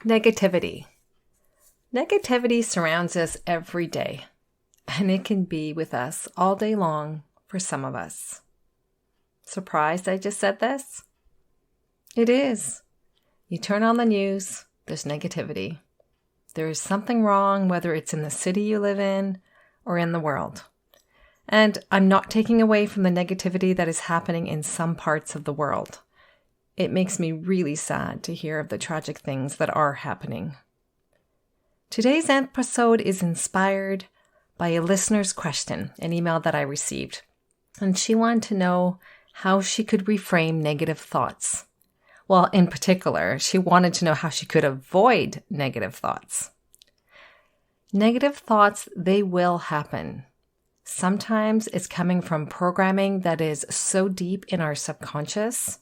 Negativity. Negativity surrounds us every day, and it can be with us all day long for some of us. Surprised I just said this? It is. You turn on the news, there's negativity. There is something wrong, whether it's in the city you live in or in the world. And I'm not taking away from the negativity that is happening in some parts of the world. It makes me really sad to hear of the tragic things that are happening. Today's episode is inspired by a listener's question, an email that I received. And she wanted to know how she could reframe negative thoughts. Well, in particular, she wanted to know how she could avoid negative thoughts. Negative thoughts, they will happen. Sometimes it's coming from programming that is so deep in our subconscious,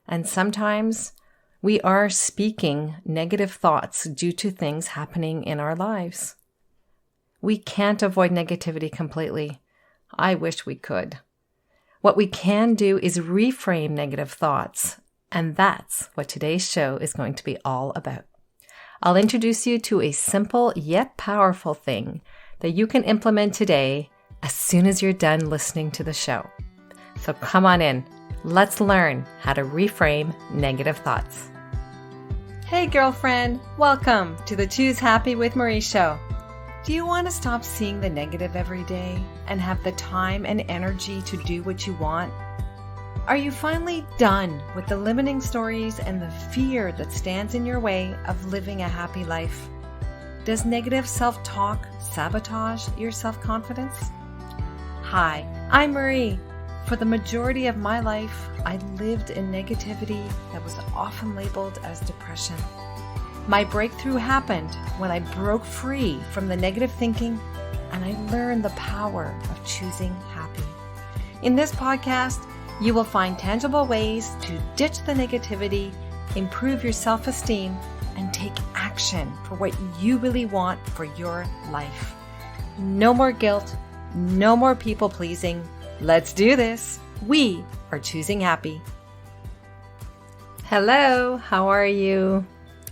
and sometimes we are speaking negative thoughts due to things happening in our lives. We can't avoid negativity completely. I wish we could. What we can do is reframe negative thoughts, and that's what today's show is going to be all about. I'll introduce you to a simple yet powerful thing that you can implement today as soon as you're done listening to the show. So come on in. Let's learn how to reframe negative thoughts. Hey girlfriend, welcome to the Choose Happy with Marie show. Do you want to stop seeing the negative every day and have the time and energy to do what you want? Are you finally done with the limiting stories and the fear that stands in your way of living a happy life? Does negative self-talk sabotage your self-confidence? Hi, I'm Marie. For the majority of my life, I lived in negativity that was often labeled as depression. My breakthrough happened when I broke free from the negative thinking and I learned the power of choosing happy. In this podcast, you will find tangible ways to ditch the negativity, improve your self-esteem, and take action for what you really want for your life. No more guilt, no more people pleasing. Let's do this. We are choosing happy. Hello, how are you?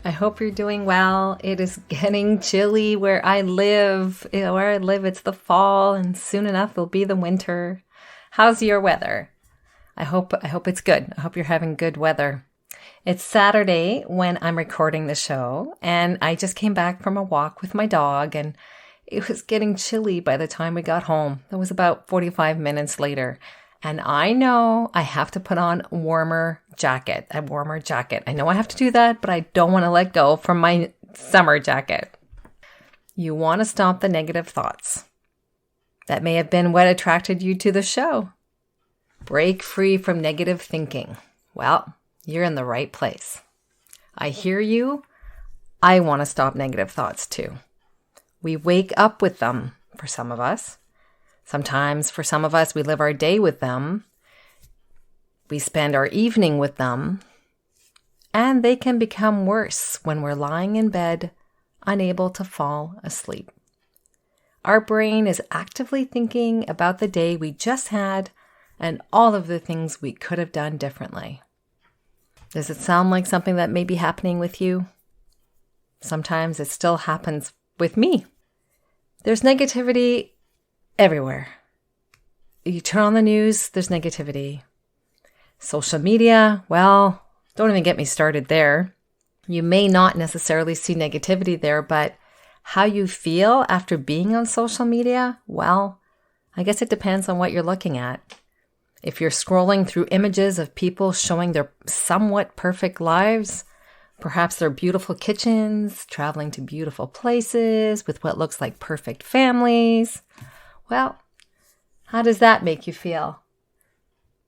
I hope you're doing well. It is getting chilly where I live. It's the fall, and soon enough it'll be the winter. How's your weather? I hope it's good. I hope you're having good weather. It's Saturday when I'm recording the show, and I just came back from a walk with my dog, and it was getting chilly by the time we got home. It was about 45 minutes later. And I know I have to put on a warmer jacket. I know I have to do that, but I don't want to let go from my summer jacket. You want to stop the negative thoughts. That may have been what attracted you to the show. Break free from negative thinking. Well, you're in the right place. I hear you. I want to stop negative thoughts too. We wake up with them for some of us. Sometimes for some of us, we live our day with them. We spend our evening with them. And they can become worse when we're lying in bed, unable to fall asleep. Our brain is actively thinking about the day we just had and all of the things we could have done differently. Does it sound like something that may be happening with you? Sometimes it still happens with me. There's negativity everywhere. You turn on the news, there's negativity. Social media, well, don't even get me started there. You may not necessarily see negativity there, but how you feel after being on social media, well, I guess it depends on what you're looking at. If you're scrolling through images of people showing their somewhat perfect lives, perhaps their beautiful kitchens, traveling to beautiful places with what looks like perfect families. Well, how does that make you feel?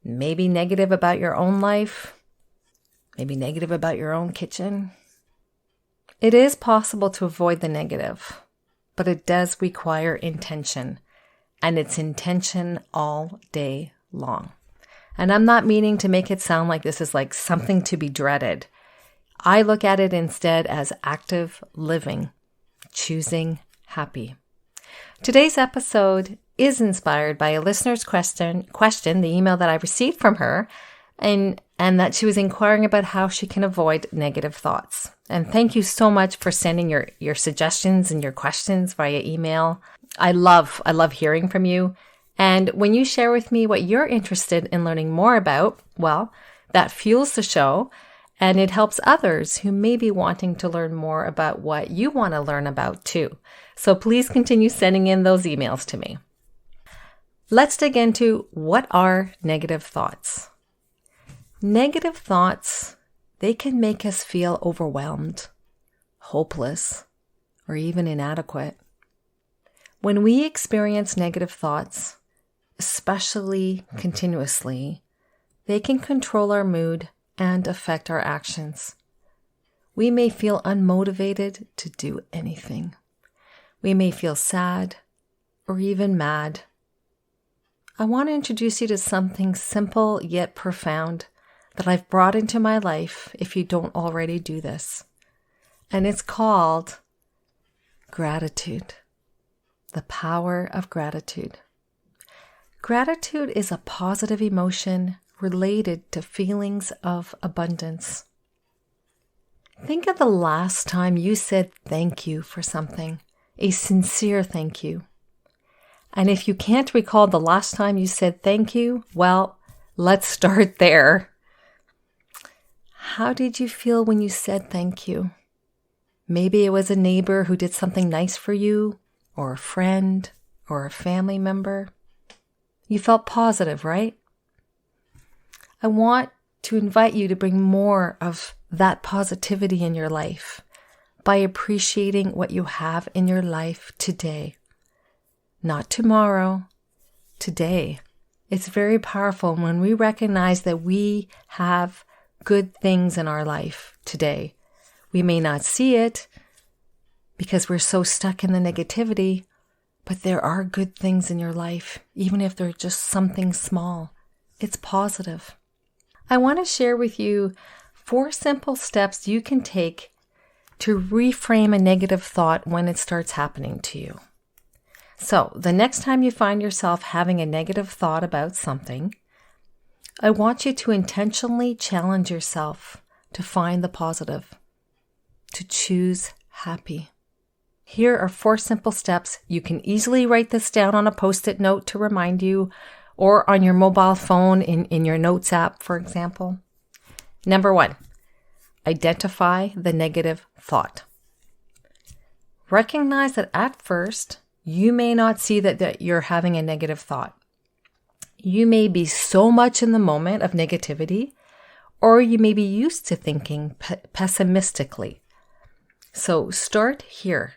Maybe negative about your own life? Maybe negative about your own kitchen? It is possible to avoid the negative, but it does require intention, and it's intention all day long. And I'm not meaning to make it sound like this is like something to be dreaded. I look at it instead as active living, choosing happy. Today's episode is inspired by a listener's question, the email that I received from her, and and that she was inquiring about how she can avoid negative thoughts. And thank you so much for sending your suggestions and your questions via email. I love hearing from you. And when you share with me what you're interested in learning more about, well, that fuels the show and it helps others who may be wanting to learn more about what you want to learn about too. So please continue sending in those emails to me. Let's dig into what are negative thoughts. Negative thoughts, they can make us feel overwhelmed, hopeless, or even inadequate. When we experience negative thoughts, especially continuously, they can control our mood and affect our actions. We may feel unmotivated to do anything. We may feel sad or even mad. I want to introduce you to something simple yet profound that I've brought into my life if you don't already do this. And it's called gratitude. The power of gratitude. Gratitude is a positive emotion related to feelings of abundance. Think of the last time you said thank you for something, a sincere thank you. And if you can't recall the last time you said thank you, well, let's start there. How did you feel when you said thank you? Maybe it was a neighbor who did something nice for you, or a friend, or a family member. You felt positive, right? I want to invite you to bring more of that positivity in your life by appreciating what you have in your life today. Not tomorrow, today. It's very powerful when we recognize that we have good things in our life today. We may not see it because we're so stuck in the negativity, but there are good things in your life, even if they're just something small. It's positive. I want to share with you 4 simple steps you can take to reframe a negative thought when it starts happening to you. So, the next time you find yourself having a negative thought about something, I want you to intentionally challenge yourself to find the positive, to choose happy. Here are 4 simple steps. You can easily write this down on a Post-it note to remind you, or on your mobile phone in your Notes app, for example. Number 1, identify the negative thought. Recognize that at first, you may not see that you're having a negative thought. You may be so much in the moment of negativity, or you may be used to thinking pessimistically. So start here.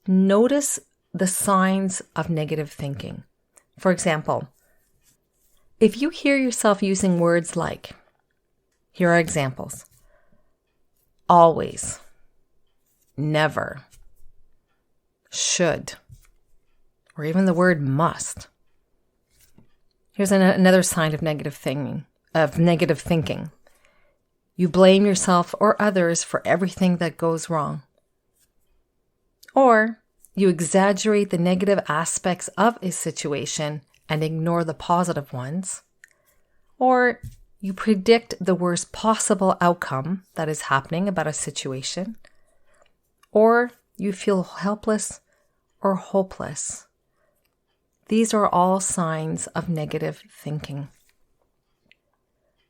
Notice the signs of negative thinking. For example, if you hear yourself using words like, here are examples: always, never, should, or even the word must. Here's another sign of negative thinking. You blame yourself or others for everything that goes wrong. Or you exaggerate the negative aspects of a situation and ignore the positive ones. Or you predict the worst possible outcome that is happening about a situation. Or you feel helpless or hopeless. These are all signs of negative thinking.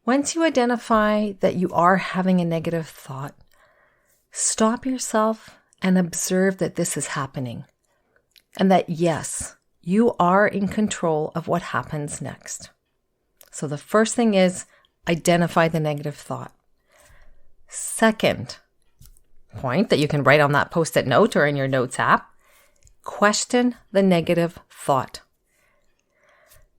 Once you identify that you are having a negative thought, stop yourself and observe that this is happening, and that yes, you are in control of what happens next. So the first thing is identify the negative thought. Second point that you can write on that Post-it note or in your Notes app, question the negative thought.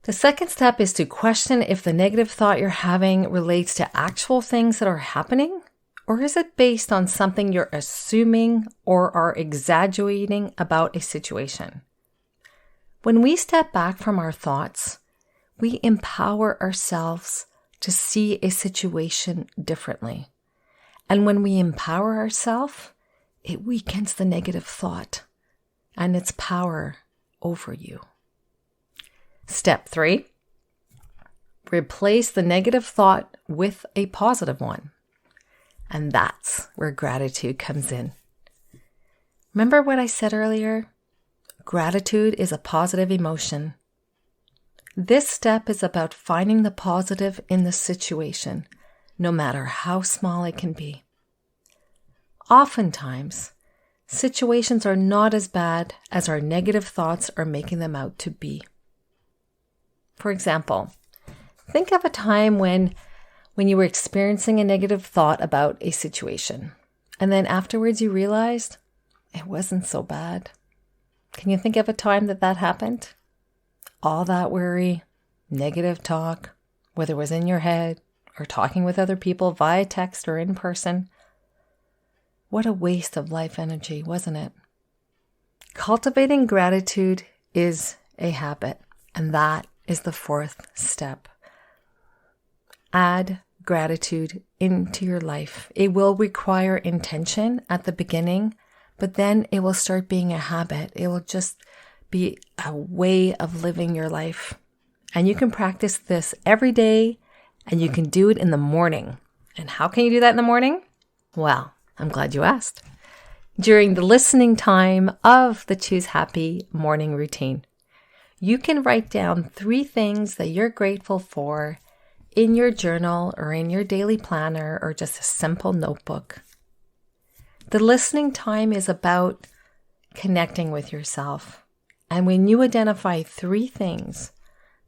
The second step is to question if the negative thought you're having relates to actual things that are happening, or is it based on something you're assuming or are exaggerating about a situation. When we step back from our thoughts, we empower ourselves to see a situation differently. And when we empower ourselves, it weakens the negative thought and its power over you. Step 3, replace the negative thought with a positive one. And that's where gratitude comes in. Remember what I said earlier? Gratitude is a positive emotion. This step is about finding the positive in the situation, no matter how small it can be. Oftentimes, situations are not as bad as our negative thoughts are making them out to be. For example, think of a time when you were experiencing a negative thought about a situation, and then afterwards you realized it wasn't so bad. Can you think of a time that happened? All that worry, negative talk, whether it was in your head or talking with other people via text or in person. What a waste of life energy, wasn't it? Cultivating gratitude is a habit, and that is the fourth step. Add gratitude into your life. It will require intention at the beginning, but then it will start being a habit. It will just be a way of living your life. And you can practice this every day, and you can do it in the morning. And how can you do that in the morning? Well, I'm glad you asked. During the listening time of the Choose Happy morning routine, you can write down 3 things that you're grateful for in your journal or in your daily planner or just a simple notebook. The listening time is about connecting with yourself. And when you identify 3 things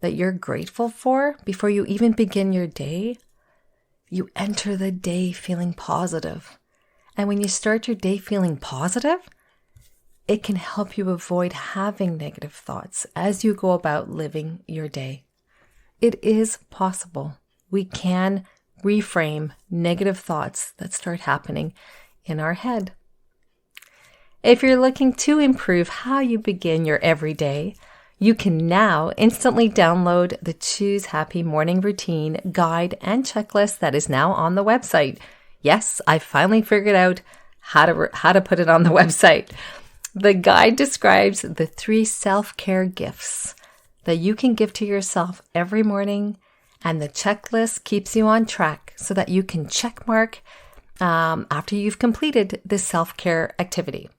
that you're grateful for before you even begin your day, you enter the day feeling positive. And when you start your day feeling positive, it can help you avoid having negative thoughts as you go about living your day. It is possible. We can reframe negative thoughts that start happening in our head. If you're looking to improve how you begin your everyday, you can now instantly download the Choose Happy Morning Routine guide and checklist that is now on the website. Yes, I finally figured out how to put it on the website. The guide describes the 3 self-care gifts that you can give to yourself every morning, and the checklist keeps you on track so that you can check mark after you've completed this self-care activity.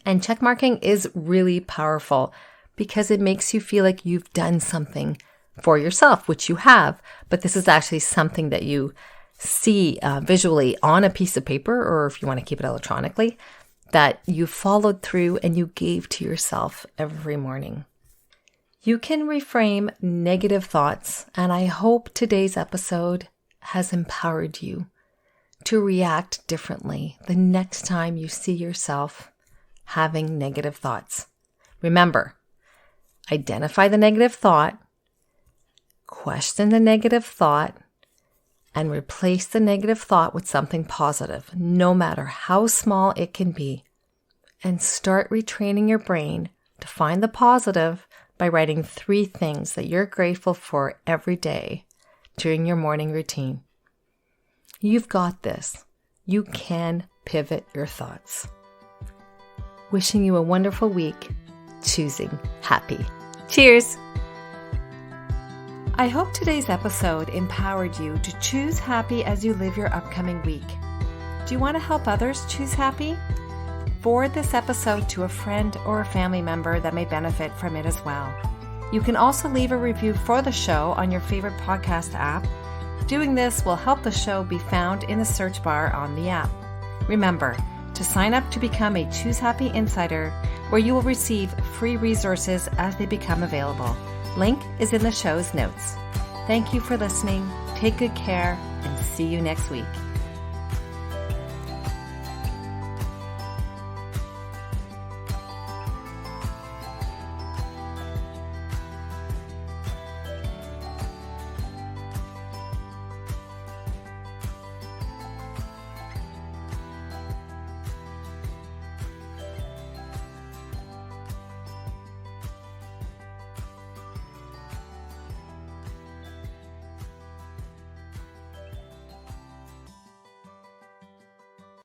And check marking is really powerful because it makes you feel like you've done something for yourself, which you have, but this is actually something that you see visually on a piece of paper, or if you want to keep it electronically, that you followed through and you gave to yourself every morning. You can reframe negative thoughts, and I hope today's episode has empowered you to react differently the next time you see yourself having negative thoughts. Remember, identify the negative thought, question the negative thought, and replace the negative thought with something positive, no matter how small it can be. And start retraining your brain to find the positive by writing 3 things that you're grateful for every day during your morning routine. You've got this. You can pivot your thoughts. Wishing you a wonderful week, choosing happy. Cheers! I hope today's episode empowered you to choose happy as you live your upcoming week. Do you want to help others choose happy? Forward this episode to a friend or a family member that may benefit from it as well. You can also leave a review for the show on your favorite podcast app. Doing this will help the show be found in the search bar on the app. Remember to sign up to become a Choose Happy Insider, where you will receive free resources as they become available. Link is in the show's notes. Thank you for listening. Take good care and see you next week.